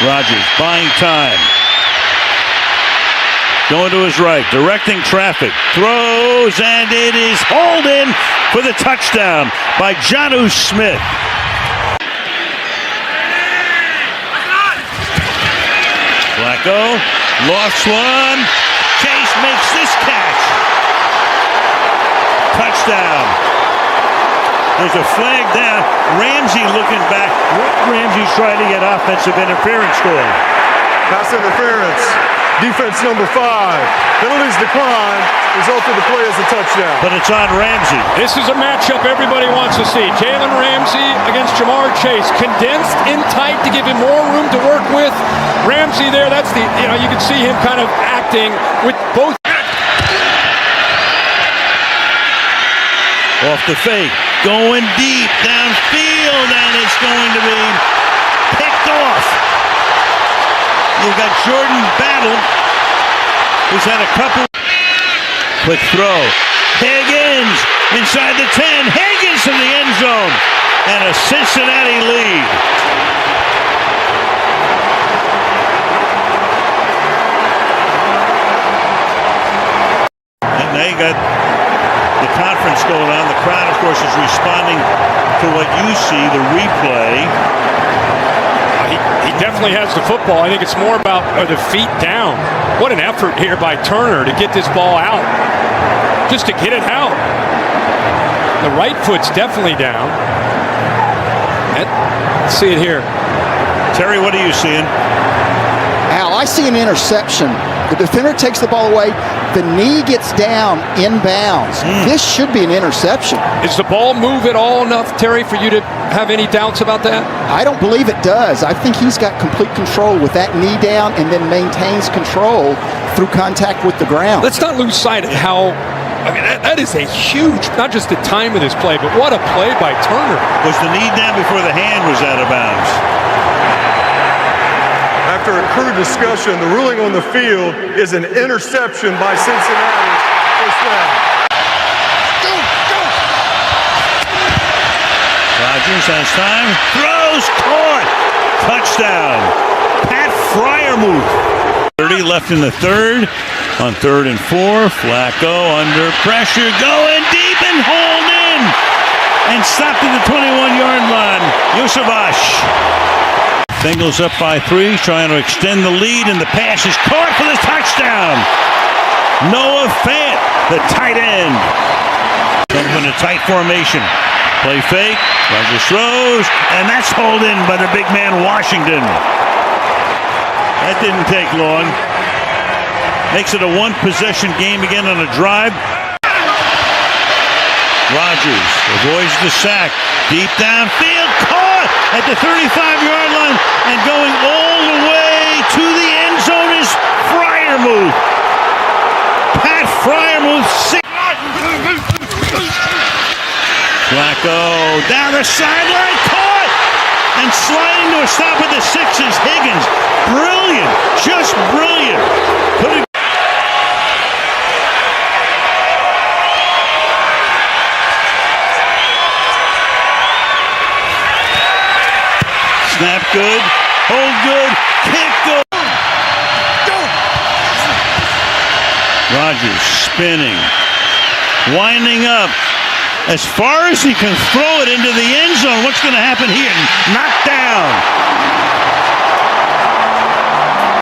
Rodgers buying time. Going to his right, directing traffic. Throws, and it is hauled in for the touchdown by Jonnu Smith. Flacco lost one. Chase makes this catch. Touchdown. There's a flag down. Ramsey looking back. Ramsey's trying to get offensive interference going. Pass interference. Defense number 5. Penalties decline. Result of the play is a touchdown. But it's on Ramsey. This is a matchup everybody wants to see. Jalen Ramsey against Jamar Chase. Condensed in tight to give him more room to work with. Ramsey there, that's the, you can see him kind of acting with both. Off the fake. Going deep downfield, and it's going to be picked off. You've got Jordan Battle, who's had a couple. Quick throw. Higgins inside the 10. Higgins in the end zone. And a Cincinnati lead. And now you got the conference going on. The crowd, of course, is responding to what you see, the replay. He definitely has the football. I think it's more about the feet down. What an effort here by Turner to get this ball out. Just to get it out. The right foot's definitely down. Let's see it here. Terry, what are you seeing? Al, I see an interception. The defender takes the ball away. The knee gets down inbounds. This should be an interception. Is the ball move at all enough, Terry, for you to have any doubts about that? I don't believe it does. I think he's got complete control with that knee down and then maintains control through contact with the ground. Let's not lose sight of how, that is a huge, not just the time of this play, but what a play by Turner. Was the knee down before the hand was out of bounds? After a crude discussion, the ruling on the field is an interception by Cincinnati. First down. Rodgers has time. Throws, caught. Touchdown. Pat Freiermuth. 30 left in the third. On 3rd and 4, Flacco under pressure. Going deep and hauled in. And stopped at the 21-yard line. Yusavash. Bengals up by 3, trying to extend the lead, and the pass is caught for the touchdown. Noah Fant, the tight end. Comes in a tight formation. Play fake, Rodgers throws, and that's hauled in by the big man Washington. That didn't take long. Makes it a one-possession game again on a drive. Rodgers avoids the sack. Deep downfield, caught at the 35-yard line, and going all the way to the end zone is Freiermuth. Pat Freiermuth. Flacco down the sideline, caught, and sliding to a stop at the 6 is Higgins. Brilliant, just brilliant. Snap good, hold good, kick good. Rodgers spinning, winding up as far as he can throw it into the end zone. What's going to happen here? Knocked down.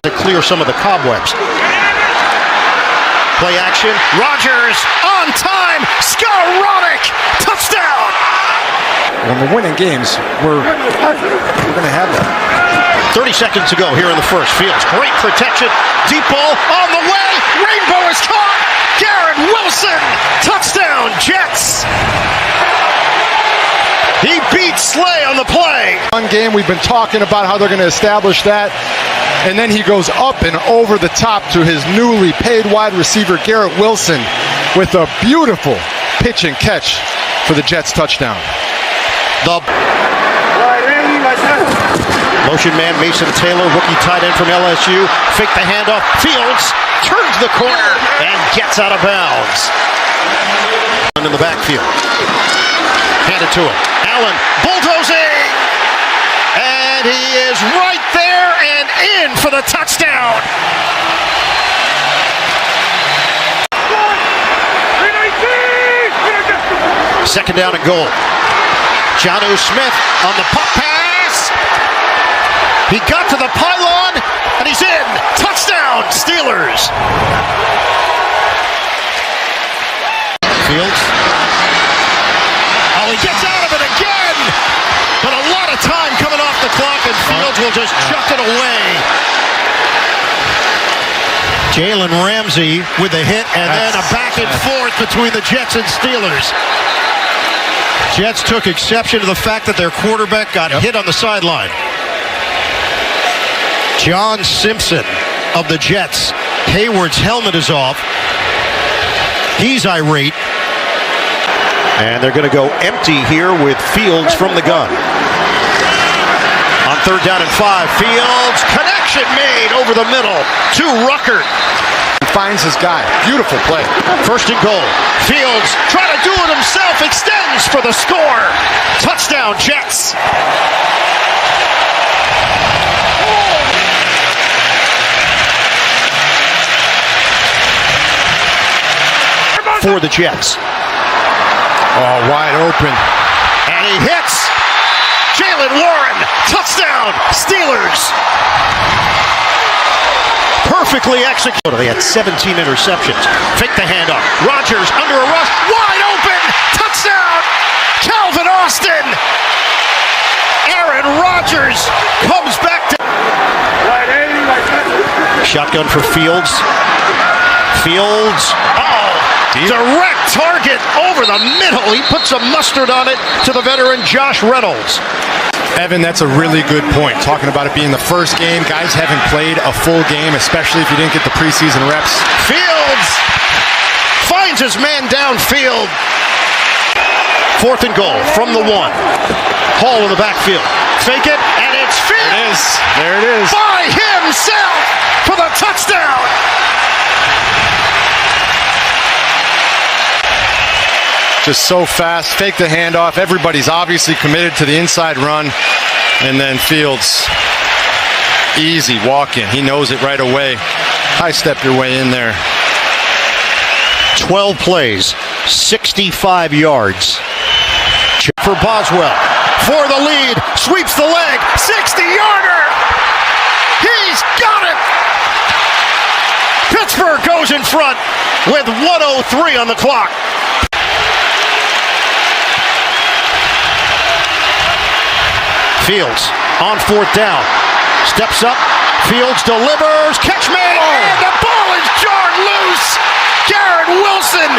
To clear some of the cobwebs. Play action. Rodgers on time. Skowronek. Touchdown. When we're winning games, we're going to have that. 30 seconds to go here in the first. Fields, great protection. Deep ball on the way. Rainbow is caught. Garrett Wilson. Touchdown, Jets. He beat Slay on the play. One game we've been talking about how they're going to establish that. And then he goes up and over the top to his newly paid wide receiver, Garrett Wilson, with a beautiful pitch and catch for the Jets touchdown. The motion man Mason Taylor, rookie tight end from LSU, fake the handoff. Fields turns the corner and gets out of bounds. In the backfield, hand it to him. Allen bulldozing, and he is right there and the touchdown. Second down and goal. Jonnu Smith on the pop pass. He got to the pylon, and he's in. Touchdown, Steelers. Fields. Oh, he gets out of it again. But a lot of time coming off the clock, and Fields will just chuck it away. Jalen Ramsey with a hit, and then a back and forth between the Jets and Steelers. Jets took exception to the fact that their quarterback got hit on the sideline. John Simpson of the Jets. Hayward's helmet is off. He's irate. And they're going to go empty here with Fields from the gun. On third down and 5, Fields, connection made over the middle to Ruckert. Finds his guy. Beautiful play. First and goal. Fields trying to do it himself. Extends for the score. Touchdown, Jets. For the Jets. Oh, wide open. And he hits. Jalen Warren. Touchdown, Steelers. Perfectly executed. They had 17 interceptions. Fake the handoff. Rodgers under a rush. Wide open. Touchdown. Calvin Austin. Aaron Rodgers comes back to. Shotgun for Fields. Fields. Oh, direct target over the middle. He puts some mustard on it to the veteran Josh Reynolds. Evan, that's a really good point. Talking about it being the first game. Guys haven't played a full game, especially if you didn't get the preseason reps. Fields finds his man downfield. Fourth and goal from the 1. Hall in the backfield. Fake it, and it's Fields. There it is. By himself for the touchdown. Just so fast. Fake the handoff. Everybody's obviously committed to the inside run. And then Fields, easy walk in. He knows it right away. High step your way in there. 12 plays, 65 yards. For Boswell, for the lead, sweeps the leg, 60-yarder. He's got it. Pittsburgh goes in front with 1:03 on the clock. Fields on fourth down. Steps up. Fields delivers. Catch made. And the ball is jarred loose. Garrett Wilson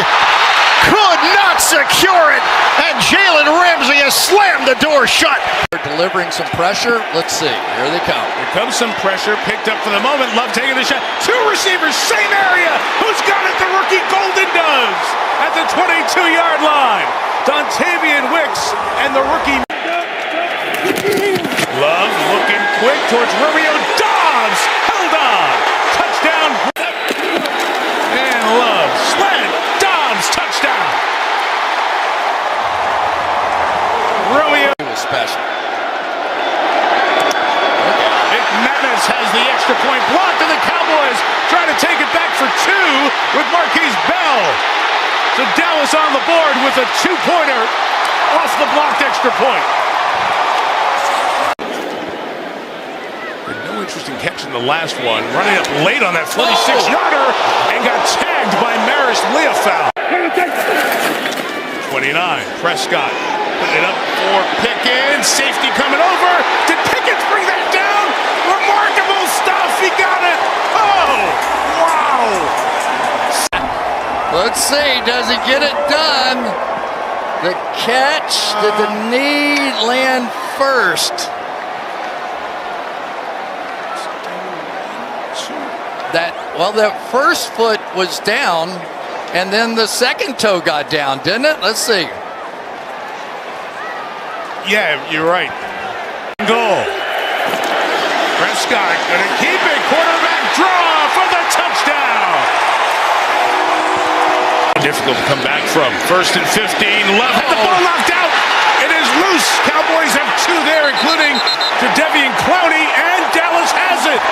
could not secure it. And Jalen Ramsey has slammed the door shut. They're delivering some pressure. Let's see. Here they come. Here comes some pressure. Picked up for the moment. Love taking the shot. 2 receivers. Same area. Who's got it? The rookie Golden does. At the 22-yard line. Dontavian Wicks and the rookie. Love looking quick towards Romeo Dobbs. Held on. Touchdown. And Love. Slant. Dobbs. Touchdown. Romeo. Special. McManus has the extra point blocked, and the Cowboys trying to take it back for 2 with Marquise Bell. So Dallas on the board with a 2-pointer off the blocked extra point. No interesting catch in the last one. Running up late on that 46-yarder and got tagged by Maris Leofow. 29, Prescott putting it up for Pickens. Safety coming over. Did Pickens bring that down? Remarkable stuff. He got it. Oh, wow. Let's see. Does he get it done? The catch. Did the knee land first? That first foot was down, and then the second toe got down, didn't it? Let's see. Yeah, you're right. Goal. Prescott gonna keep it. Quarterback draw for the touchdown. Difficult to come back from. First and 15. Love had the ball knocked out. It is loose. Cowboys have 2 there, including to Devian Clowney, and Dallas has it.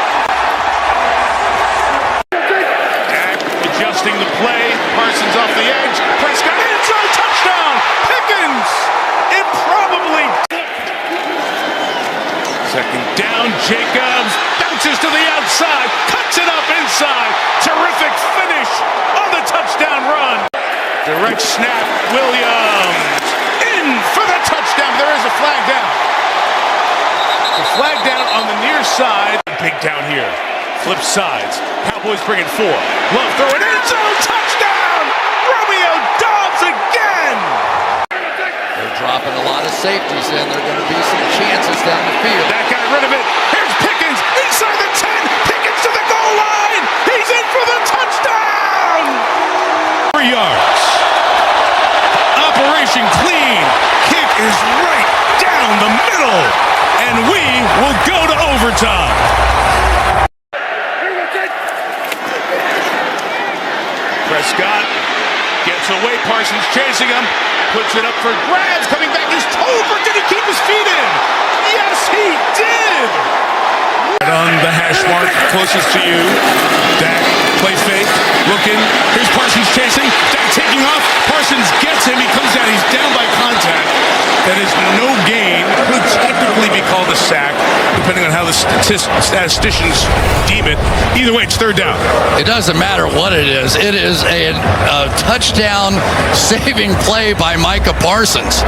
Down Jacobs, bounces to the outside, cuts it up inside. Terrific finish on the touchdown run. Direct snap, Williams in for the touchdown. There is a flag down. The flag down on the near side. Big down here. Flip sides. Cowboys bring it 4. Love throw it end zone. Touchdown! Romeo Doubs again! They're dropping a lot of safeties in. There are going to be some chances down the field. That got rid of it. Here's Pickens inside the 10. Pickens to the goal line. He's in for the touchdown! 3 yards. Operation clean. Kick is right down the middle. And we will go to overtime. Prescott gets away. Parsons chasing him. Puts it up for grabs. Coming back is Tolbert. Did he keep his feet in? Yes, he did. Right on the hash mark, closest to you. Dak, play fake, looking. Here's Parsons chasing. Dak taking off. Parsons gets him. He comes down. He's down by contact. That is no gain. Could technically be called a sack, depending on how the statisticians deem it. Either way, it's 3rd down. It doesn't matter what it is. It is a touchdown saving play by Micah Parsons.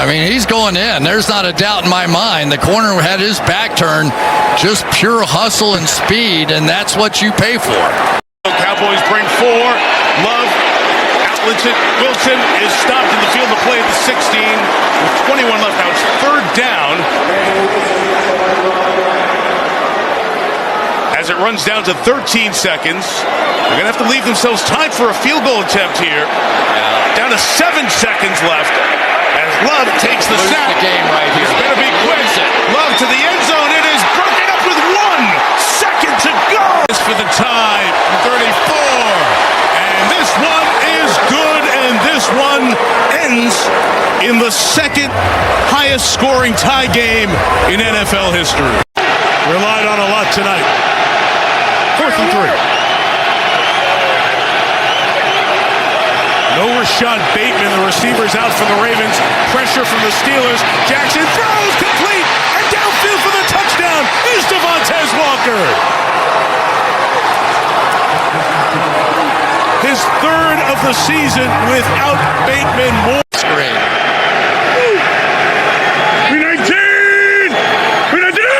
I mean, he's going in. There's not a doubt in my mind. The corner had his back turned. Just pure hustle and speed, and that's what you pay for. Cowboys bring 4. Love outlets it. Wilson is stopped in the field of play at the 16 with 21 left. Now it's 3rd down. As it runs down to 13 seconds, they're going to have to leave themselves time for a field goal attempt here. Down to 7 seconds left. As Love takes the snap. The game right here. It's better be quick. Love to the end zone. It is broken up with 1 second to go. This for the tie. 34. And this one is good. And this one ends in the 2nd highest scoring tie game in NFL history. Relied on a lot tonight. 4th and 3. No Rashad Bateman, the receiver's out for the Ravens. Pressure from the Steelers. Jackson throws complete, and downfield for the touchdown is Devontae Walker. His 3rd of the season without Bateman. Screen. 319! 319!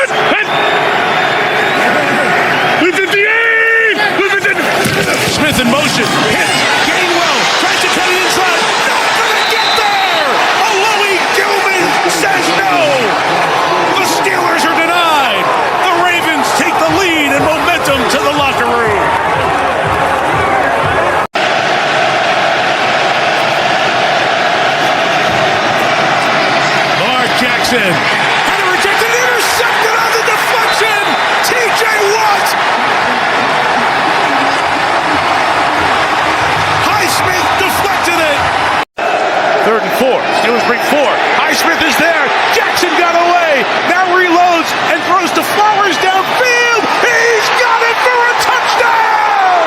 Smith in motion. Hit. Gainwell tries to cut it inside. Not gonna get there! Alohi Gilman says no! The Steelers are denied. The Ravens take the lead and momentum to the locker room. Lamar Jackson had it rejected, intercepted on the deflection. T.J. Watt. Highsmith deflected it. 3rd and 4. Steelers bring 4. Highsmith is there. Jackson got away. Now reloads and throws to Flowers downfield. He's got it for a touchdown.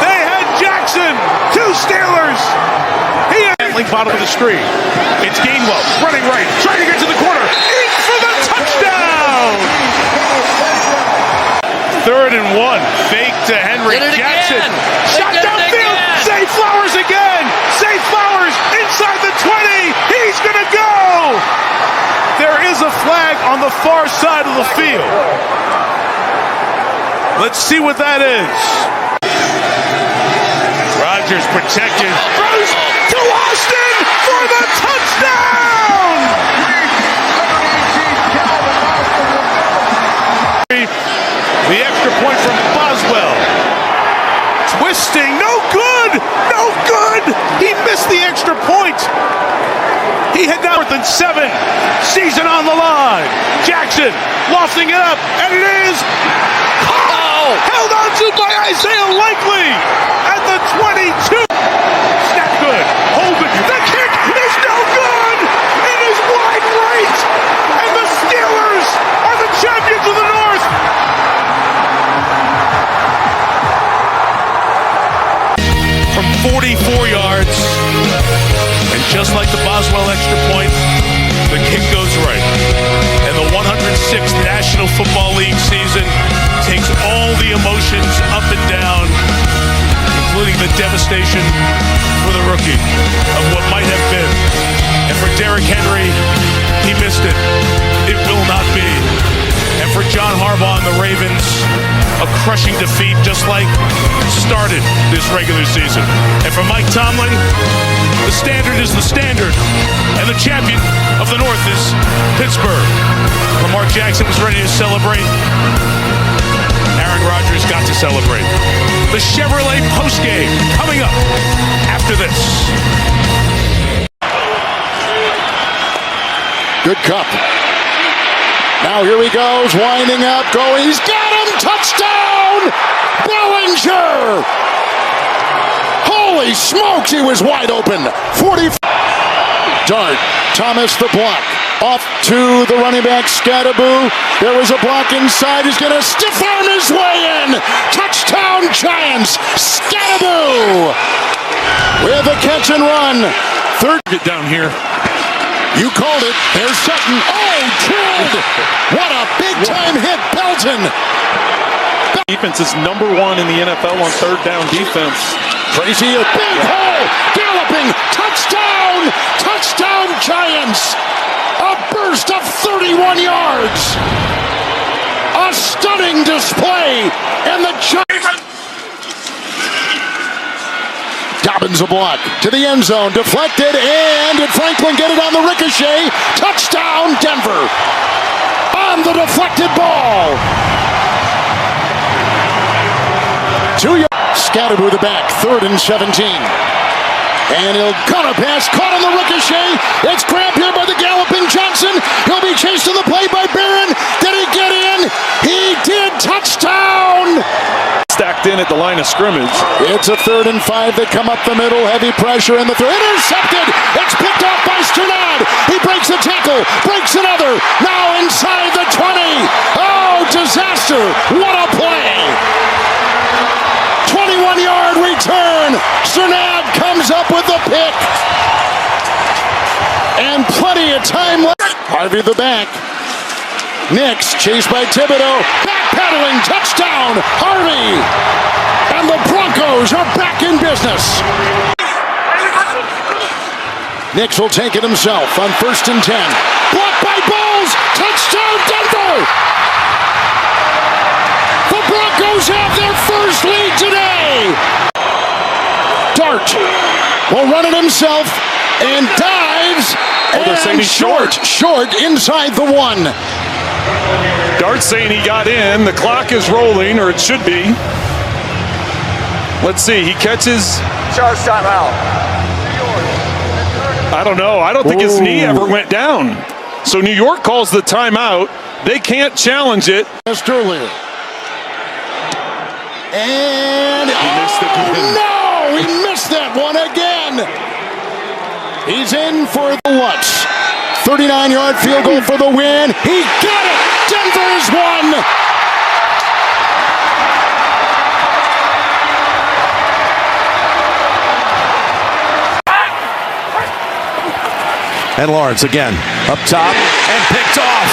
They had Jackson. 2 Steelers. He had bottom of the screen. It's Gainwell running right, trying to get to the corner. In for the touchdown. 3rd and 1. Fake to Henry Jackson. Shot downfield. Zay Flowers again. Zay Flowers inside the 20. He's going to go. There is a flag on the far side of the field. Let's see what that is. Rodgers protected. Throws to Austin for the touchdown. The extra point from Boswell. Twisting, no good, no good. He missed the extra point. He had now 4th and 7. Season on the line. Jackson lofting it up, and it is held on to by Isaiah Likely at the 22. Snap good. Hold it. The kick is no good. It is wide right, and the Steelers are the champions of the North. From 44 yards, and just like the Boswell extra point, the devastation for the rookie of what might have been. And for Derrick Henry, he missed it. It will not be. And for John Harbaugh and the Ravens, a crushing defeat just like started this regular season. And for Mike Tomlin, the standard is the standard. And the champion of the North is Pittsburgh. Lamar Jackson was ready to celebrate. Aaron Rodgers got to celebrate. The Chevrolet postgame coming up after this. Good cup. Now here he goes, winding up, going. He's got him! Touchdown! Bellinger! Holy smokes, he was wide open. 40. Dart. Thomas the block. Off to the running back, Scatterboo. There was a block inside. He's going to stiff arm his way in. Touchdown, Giants. Scatterboo with a catch and run. Third. Get down here. You called it. There's Sutton. Oh, killed! What a big-time hit, Belton. Defense is number 1 in the NFL on third down defense. Tracy, a big hole. Galloping. Touchdown! Touchdown, Giants. A burst of 31 yards. A stunning display. And the Giants. Dobbins a block to the end zone, deflected, and did Franklin get it on the ricochet? Touchdown, Denver! On the deflected ball. 2 yards. Scatterboo the back, 3rd and 17. And he'll cut a pass, caught on the ricochet. It's grabbed here by the galloping Johnson. He'll be chased to the play by Barron. Did he get in? He did. Touchdown! Stacked in at the line of scrimmage. It's a 3rd and 5. They come up the middle. Heavy pressure in the third. Intercepted. It's picked off by Sternad. He breaks a tackle. Breaks another. Now inside the 20. Oh, disaster. What a play. 21-yard return. Sternad comes up with the pick. And plenty of time left. Harvey the back. Nix chased by Thibodeau. Backpedaling. Touchdown. Harvey. And the Broncos are back in business. Nix will take it himself on 1st and 10. Blocked by Bowles. Touchdown, Denver. The Broncos have their first lead today. Dart will run it himself and dives. they're saying he's short. Short inside the 1. Dart saying he got in. The clock is rolling, or it should be. Let's see. He catches. Charge timeout. I don't know. I don't think his knee ever went down. So New York calls the timeout. They can't challenge it. Just earlier. And no! He missed that one again. He's in for the Lutz. 39-yard field goal for the win. He got it. Denver's won. And Lawrence again up top and picked off.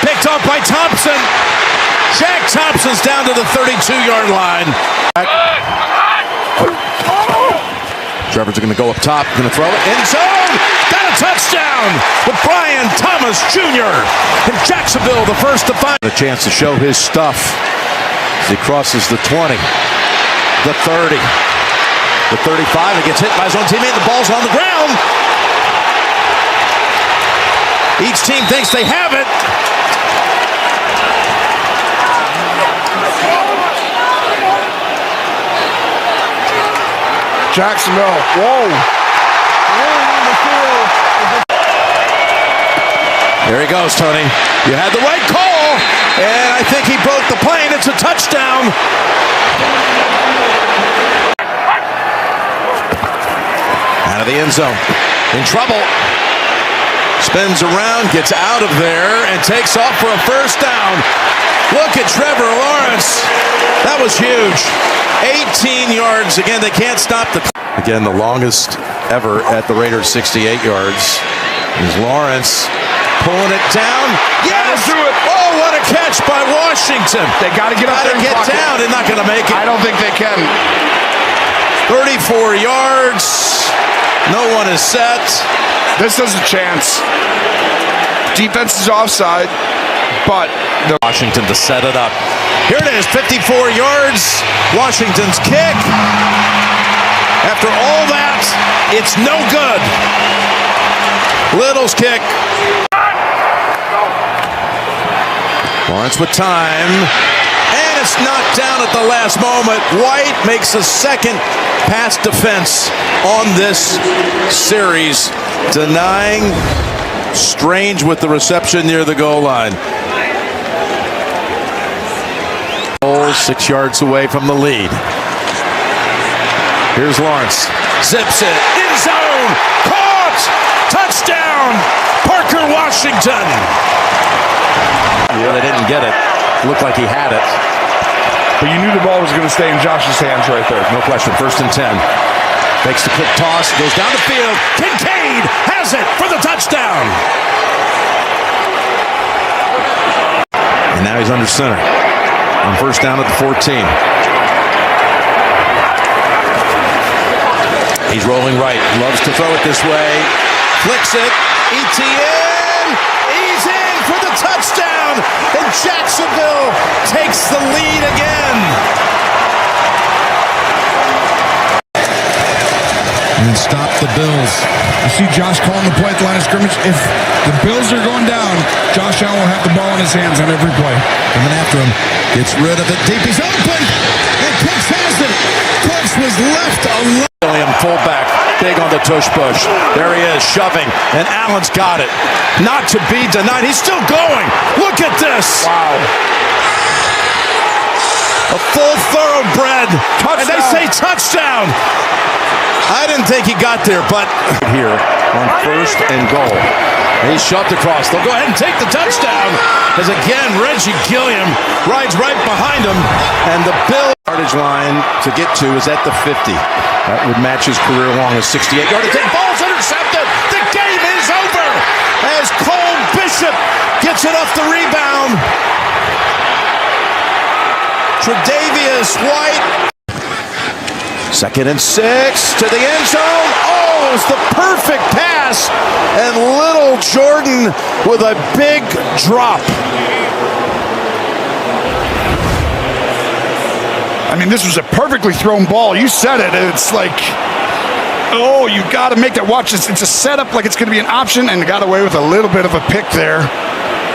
Picked off by Thompson. Jack Thompson's down to the 32-yard line. Trevor's going to go up top, going to throw it. End zone! Got a touchdown with Brian Thomas Jr. in Jacksonville, the first to find. A chance to show his stuff as he crosses the 20, the 30, the 35. He gets hit by his own teammate. The ball's on the ground. Each team thinks they have it. Jacksonville. Whoa. There he goes, Tony. You had the right call, and I think he broke the plane. It's a touchdown. Out of the end zone. In trouble. Spins around, gets out of there, and takes off for a first down. Look at Trevor Lawrence. That was huge. 18 yards. Again, they can't stop the... Again, the longest ever at the Raiders, 68 yards. Is Lawrence pulling it down. Yes! Do it. Oh, what a catch by Washington. They got to get up there and get down. They're not going to make it. I don't think they can. 34 yards. No one is set. This is a chance. Defense is offside, but Washington to set it up. Here it is, 54 yards. Washington's kick. After all that, it's no good. Little's kick. Lawrence with time. And it's knocked down at the last moment. White makes a second pass defense on this series, denying Strange with the reception near the goal line. 6 yards away from the lead. Here's Lawrence. Zips it. In zone. Caught. Touchdown. Parker Washington. Yeah, they didn't get it. Looked like he had it. But you knew the ball was going to stay in Josh's hands right there. No question. 1st and 10. Makes the quick toss. Goes down the field. Kincaid has it for the touchdown. And now he's under center. On 1st down at the 14. He's rolling right. Loves to throw it this way. Flicks it. ETN. He's in for the touchdown. And Jacksonville takes the lead again. And stop the Bills. You see Josh calling the play at the line of scrimmage. If the Bills are going down, Josh Allen will have the ball in his hands on every play. Coming after him. Gets rid of it deep. He's open. And Cooks has it. Cooks was left alone. William fullback. Big on the tush push. There he is, shoving. And Allen's got it. Not to be denied. He's still going. Look at this. Wow. A full thoroughbred. Touchdown. And they say touchdown. I didn't think he got there, but here on 1st and goal. He's shoved across. They'll go ahead and take the touchdown. As again, Reggie Gilliam rides right behind him. And the Bill yardage line to get to is at the 50. That would match his career long as 68-yard attempt. Ball's intercepted. The game is over as Cole Bishop gets it off the rebound. Tre'Davious White. 2nd and 6 to the end zone. Oh, it was the perfect pass. And little Jordan with a big drop. I mean, this was a perfectly thrown ball. You said it. It's like, oh, you got to make that. Watch this. It's a setup like it's going to be an option, and got away with a little bit of a pick there.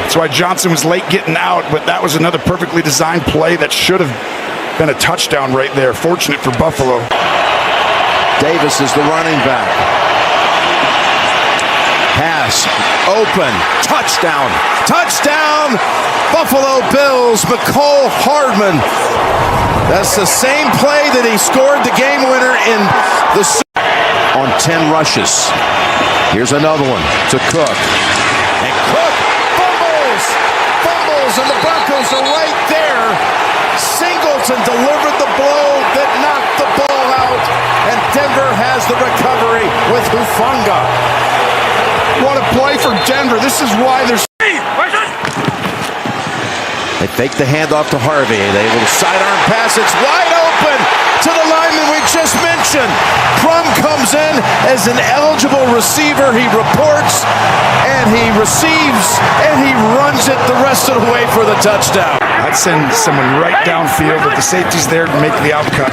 That's why Johnson was late getting out, but that was another perfectly designed play that should have been a touchdown right there. Fortunate for Buffalo. Davis is the running back. Pass. Open. Touchdown. Touchdown. Buffalo Bills. McCole Hardman. That's the same play that he scored the game winner in the on 10 rushes. Here's another one to Cook. And Cook fumbles. Fumbles, and the Broncos are right there. Singleton delivered the blow that knocked the ball out, and Denver has the recovery with Hufanga. What a play for Denver. This is why there's... They fake the handoff to Harvey. They will sidearm pass. It's wide open to the lineman we just mentioned. Crum comes in as an eligible receiver. He reports, and he receives, and he runs it the rest of the way for the touchdown. I'd send someone right downfield with the safeties there to make the outcut.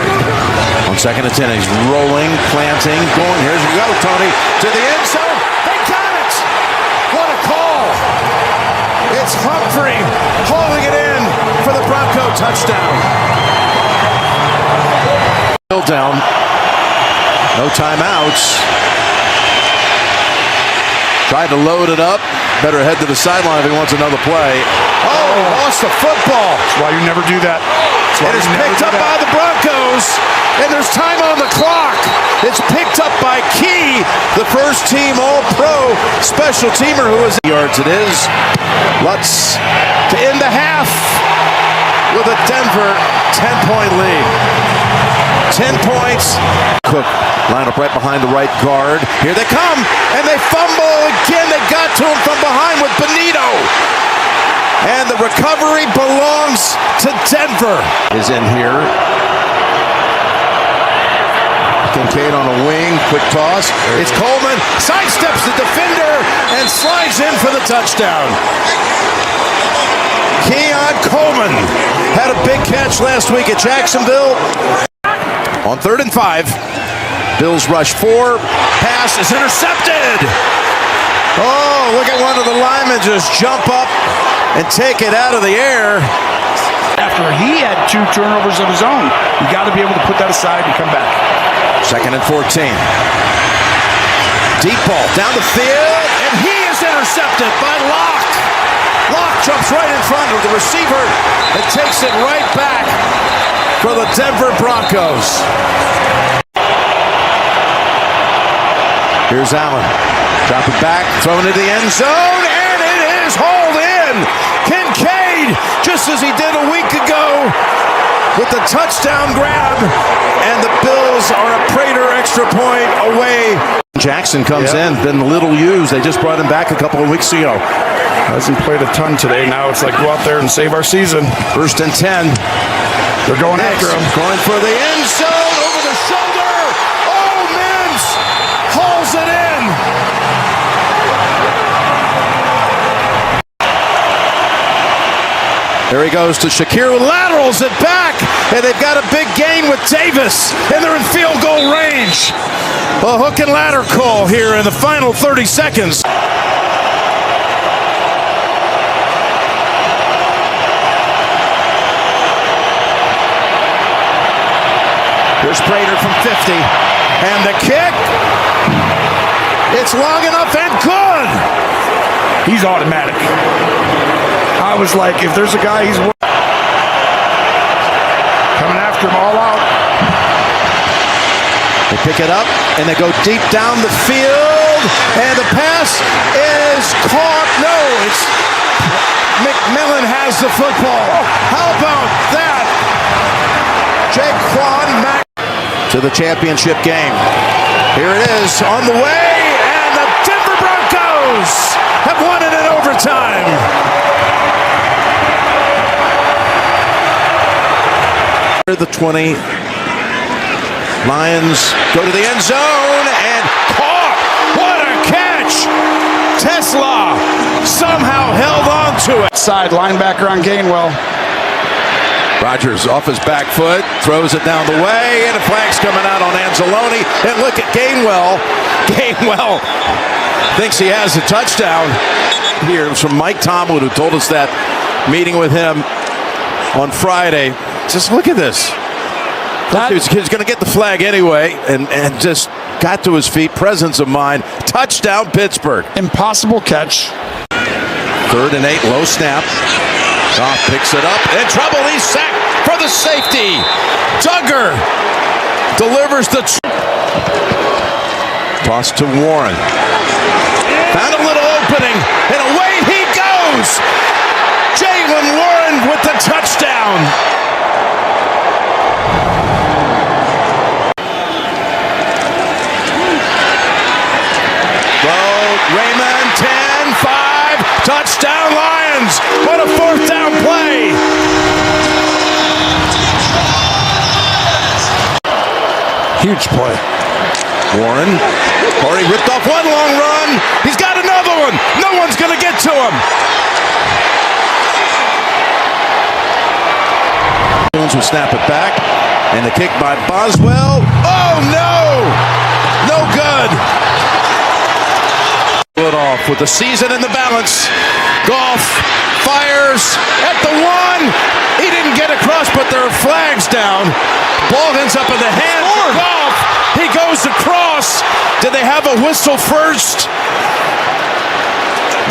On 2nd and 10, he's rolling, planting, going. Here's you go, Tony, to the end zone. They got it! What a call! It's Humphrey hauling it in for the Bronco touchdown. Still down. No timeouts. Tried to load it up. Better head to the sideline if he wants another play. Oh, lost the football. That's why you never do that. It is picked up by the Broncos, and there's time on the clock. It's picked up by Key, the first team All-Pro special teamer who is yards. It is Lutz to end the half with a Denver 10-point lead. 10 points. Cook line up right behind the right guard. Here they come, and they fumble again. They got to him from behind with Benito. And the recovery belongs to Denver. Is in here. Kincaid on a wing, quick toss. It's Coleman, sidesteps the defender and slides in for the touchdown. Keon Coleman had a big catch last week at Jacksonville. On 3rd and 5, Bills rush 4, pass is intercepted. Oh, look at one of the linemen just jump up and take it out of the air. After he had 2 turnovers of his own, you got to be able to put that aside and come back. 2nd and 14. Deep ball down the field, and he is intercepted by Locke. Locke jumps right in front of the receiver and takes it right back for the Denver Broncos. Here's Allen. Drop it back, throwing it to the end zone, and it is hauled in. Kincaid, just as he did a week ago, with the touchdown grab, and the Bills are a Prater extra point away. Jackson comes in, been a little used. They just brought him back a couple of weeks ago. Hasn't played a ton today. Now it's like go out there and save our season. 1st and 10. They're going after him. Going for the end zone, over the shoulder. Oh, Mims hauls it in. There he goes to Shakir, who laterals it back, and they've got a big gain with Davis, and they're in field goal range. A hook and ladder call here in the final 30 seconds. Here's Prater from 50, and the kick. It's long enough and good. He's automatic. I was like, if there's a guy, he's coming after him all out. They pick it up, and they go deep down the field, and the pass is caught. No, it's McMillan has the football. How about that? Jaquan Mack to the championship game. Here it is on the way, and the Denver Broncos have won it in overtime. The 20. Lions go to the end zone and caught. What a catch! Tesla somehow held on to it. Side linebacker on Gainwell. Rodgers off his back foot, throws it down the way, and a flag's coming out on Anzalone. And look at Gainwell. Gainwell thinks he has a touchdown. Here it was from Mike Tomlin, who told us that meeting with him on Friday. Just look at this. He's going to get the flag anyway, and just got to his feet. Presence of mind. Touchdown, Pittsburgh. Impossible catch. 3rd and 8, low snap. Goff picks it up. In trouble, he's sacked for the safety. Duggar delivers the toss to Warren. Found a little opening, and away he goes. Jaylen Warren with the touchdown. Raymond, 10-5, touchdown Lions. What a 4th down play. Huge play. Warren already ripped off one long run. He's got another one. No one's going to get to him. Jones will snap it back. And the kick by Boswell. Oh, no. No good. It off with the season in the balance. Goff fires at the 1. He didn't get across, but there are flags down. Ball ends up in the hands of Goff. He goes across. Did they have a whistle first?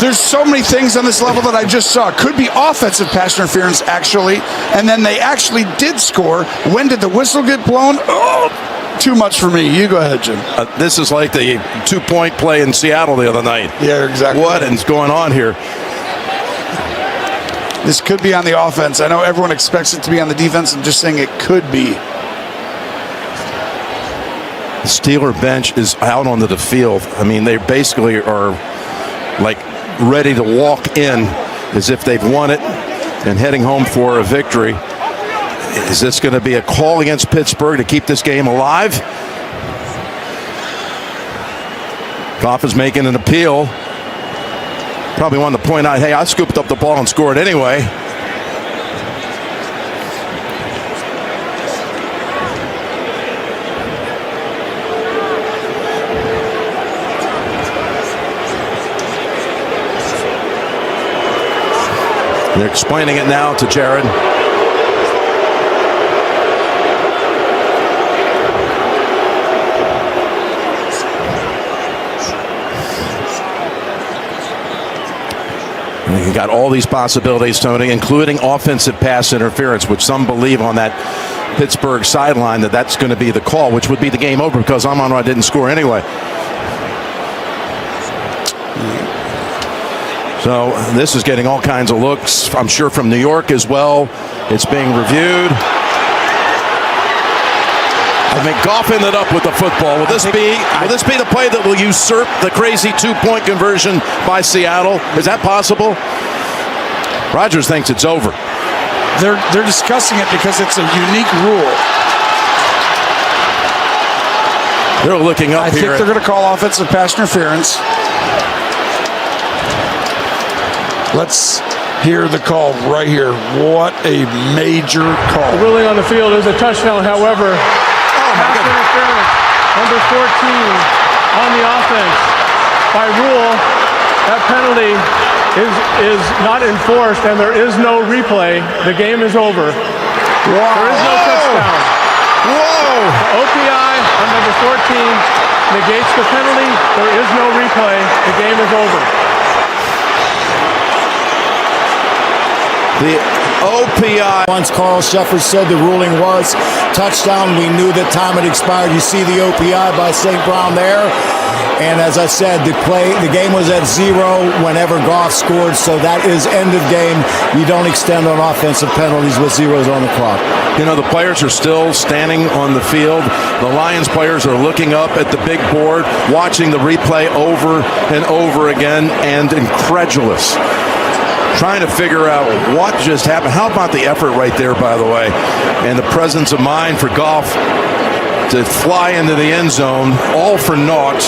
There's so many things on this level that I just saw. Could be offensive pass interference, actually. And then they actually did score. When did the whistle get blown? Oh, too much for me. You go ahead, Jim. This is like the 2-point play in Seattle the other night. Yeah, exactly. What is going on here? This could be on the offense. I know everyone expects it to be on the defense. I'm just saying it could be. The Steeler bench is out onto the field. I mean, they basically are like ready to walk in as if they've won it and heading home for a victory. Is this going to be a call against Pittsburgh to keep this game alive? Goff is making an appeal. Probably wanted to point out, hey, I scooped up the ball and scored anyway. They're explaining it now to Jared. And you got all these possibilities, Tony, including offensive pass interference, which some believe on that Pittsburgh sideline that's going to be the call, which would be the game over because Amon-Ra didn't score anyway. So this is getting all kinds of looks, I'm sure, from New York as well. It's being reviewed. I think Goff ended up with the football. Will this be the play that will usurp the crazy 2-point conversion by Seattle? Is that possible? Rodgers thinks it's over. They're discussing it because it's a unique rule. They're looking up here. I think they're going to call offensive pass interference. Let's hear the call right here. What a major call. The ruling on the field is a touchdown, however. Pass interference, number 14 on the offense. By rule, that penalty is not enforced and there is no replay. The game is over. Wow. There is no touchdown. Whoa! The OPI on number 14 negates the penalty. There is no replay. The game is over. The OPI. Once Carl Shepard said the ruling was touchdown, we knew that time had expired. You see the OPI by St. Brown there. And as I said, the game was at 0 whenever Goff scored, so that is end of game. You don't extend on offensive penalties with zeros on the clock. You know, the players are still standing on the field. The Lions players are looking up at the big board, watching the replay over and over again, and incredulous. Trying to figure out what just happened. How about the effort right there, by the way, and the presence of mind for Goff to fly into the end zone, all for naught.